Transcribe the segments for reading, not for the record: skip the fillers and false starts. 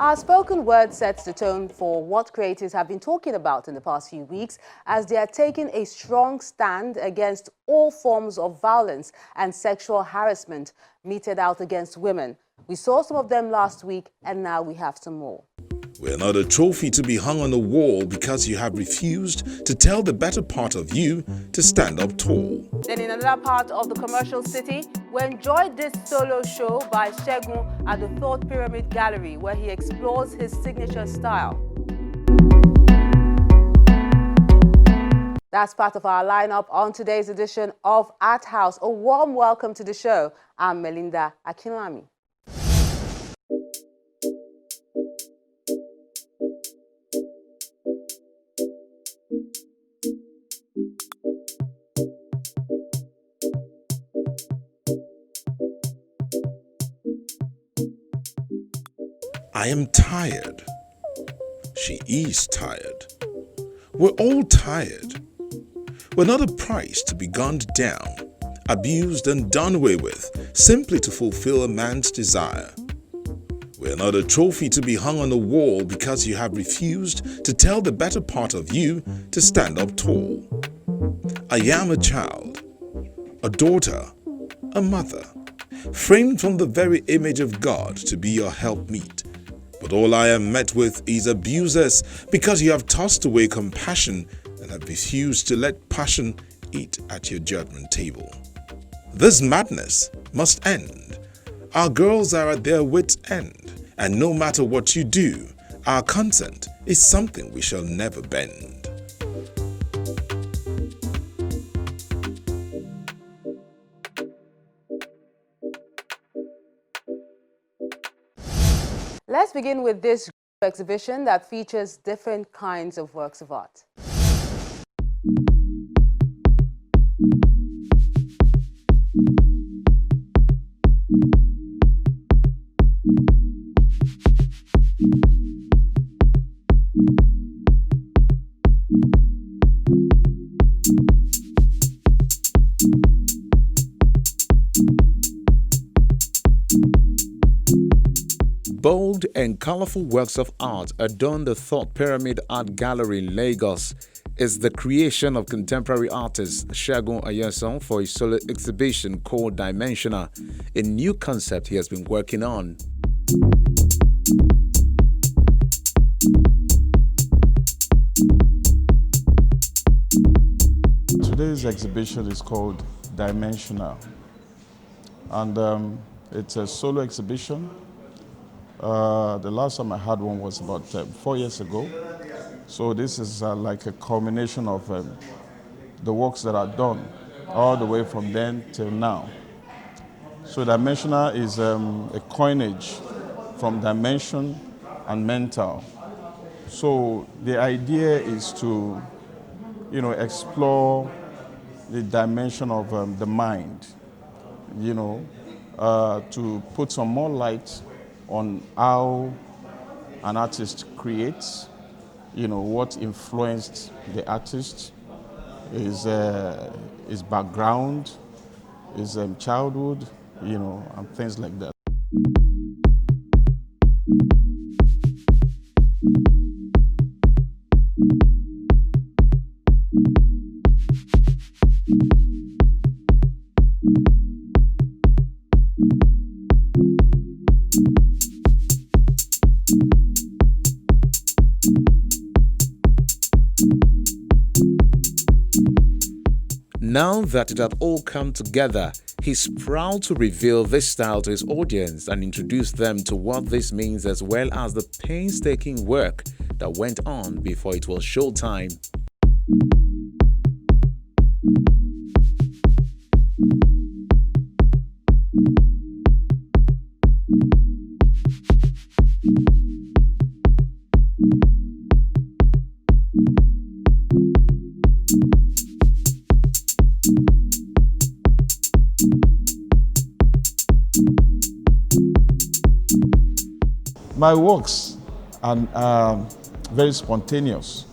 Our spoken word sets the tone for what creators have been talking about in the past few weeks as they are taking a strong stand against all forms of violence and sexual harassment meted out against women. We saw some of them last week and now we have some more. We're not a trophy to be hung on the wall because you have refused to tell the better part of you to stand up tall. Then in another part of the commercial city, we enjoyed this solo show by Segu at the Thought Pyramid Gallery, where he explores his signature style. That's part of our lineup on today's edition of Art House. A warm welcome to the show. I'm Melinda Akinlami. I am tired. She is tired. We're all tired. We're not a price to be gunned down, abused and done away with simply to fulfill a man's desire. We're not a trophy to be hung on the wall because you have refused to tell the better part of you to stand up tall. I am a child, a daughter, a mother, framed from the very image of God to be your helpmeet. But all I am met with is abusers because you have tossed away compassion and have refused to let passion eat at your judgment table. This madness must end. Our girls are at their wits' end, and no matter what you do, our consent is something we shall never bend. Let's begin with this exhibition that features different kinds of works of art. Bold and colorful works of art adorn the Thought Pyramid Art Gallery in Lagos. It's the creation of contemporary artist Segu Aiyesan for a solo exhibition called Dimensional, a new concept he has been working on. Today's exhibition is called Dimensional, and it's a solo exhibition. The last time I had one was about 4 years ago. So this is like a culmination of the works that are done all the way from then till now. So Dimensional is a coinage from dimension and mental. So the idea is to, explore the dimension of the mind, to put some more light on how an artist creates, what influenced the artist, his background, his childhood, and things like that. Now that it had all come together, he's proud to reveal this style to his audience and introduce them to what this means, as well as the painstaking work that went on before it was showtime. My works are very spontaneous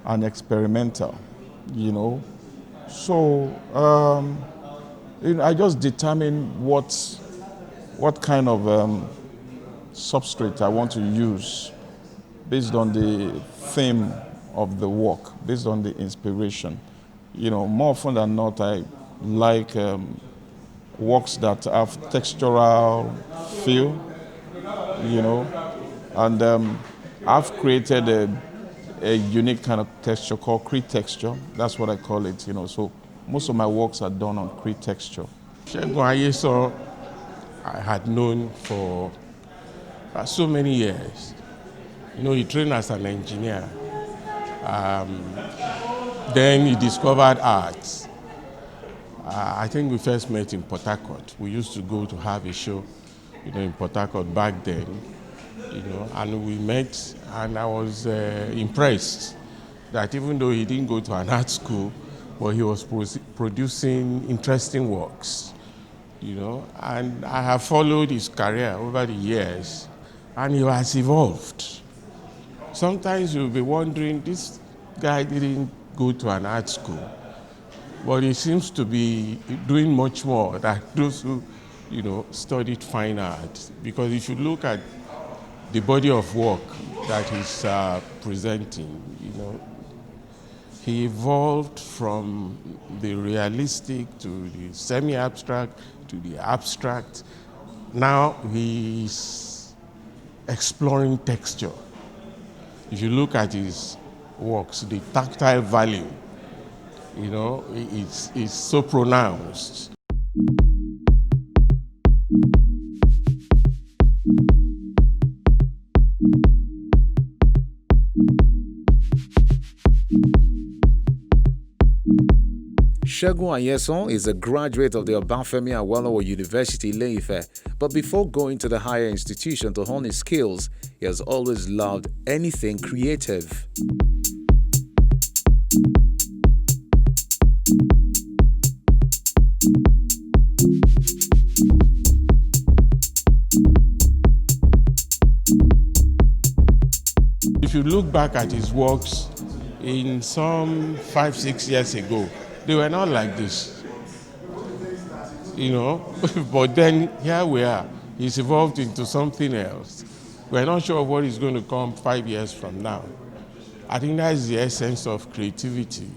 and experimental, So I just determine what kind of substrate I want to use based on the theme of the work, based on the inspiration. You know, more often than not, I like works that have textural feel, you know, and I've created a unique kind of texture called Cree texture. That's what I call it, you know. So most of my works are done on Cree texture. Segu Aiyesan, I had known for so many years. You know, he trained as an engineer. Then he discovered art. I think we first met in Port Harcourt. We used to go to have a show, you know, in Port Harcourt back then, you know, and we met, and I was impressed that even though he didn't go to an art school, but he was producing interesting works, you know, and I have followed his career over the years, and he has evolved. Sometimes you'll be wondering, this guy didn't go to an art school, but he seems to be doing much more than those who, you know, studied fine art. Because if you look at the body of work that he's presenting, you know, he evolved from the realistic to the semi-abstract to the abstract. Now he's exploring texture. If you look at his works, the tactile value, you know, it's so pronounced. Segu Aiyesan is a graduate of the Obafemi Awolowo University, Ile-Ife, but before going to the higher institution to hone his skills, he has always loved anything creative. If you look back at his works in some 5-6 years ago, they were not like this, you know. But then here we are. He's evolved into something else. We're not sure what is going to come 5 years from now. I think that is the essence of creativity,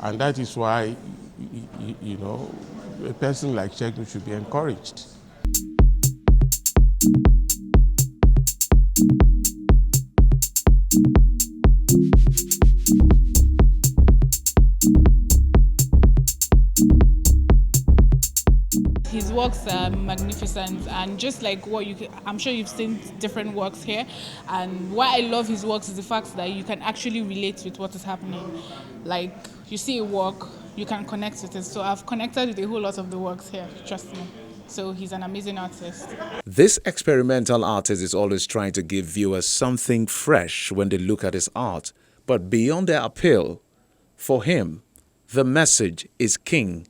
and that is why, you know, a person like Segu should be encouraged. His works are magnificent, and just like I'm sure you've seen different works here, and why I love his works is the fact that you can actually relate with what is happening. Like, you see a work, you can connect with it. So I've connected with a whole lot of the works here, trust me. So he's an amazing artist. This experimental artist is always trying to give viewers something fresh when they look at his art, but beyond their appeal, for him, the message is king.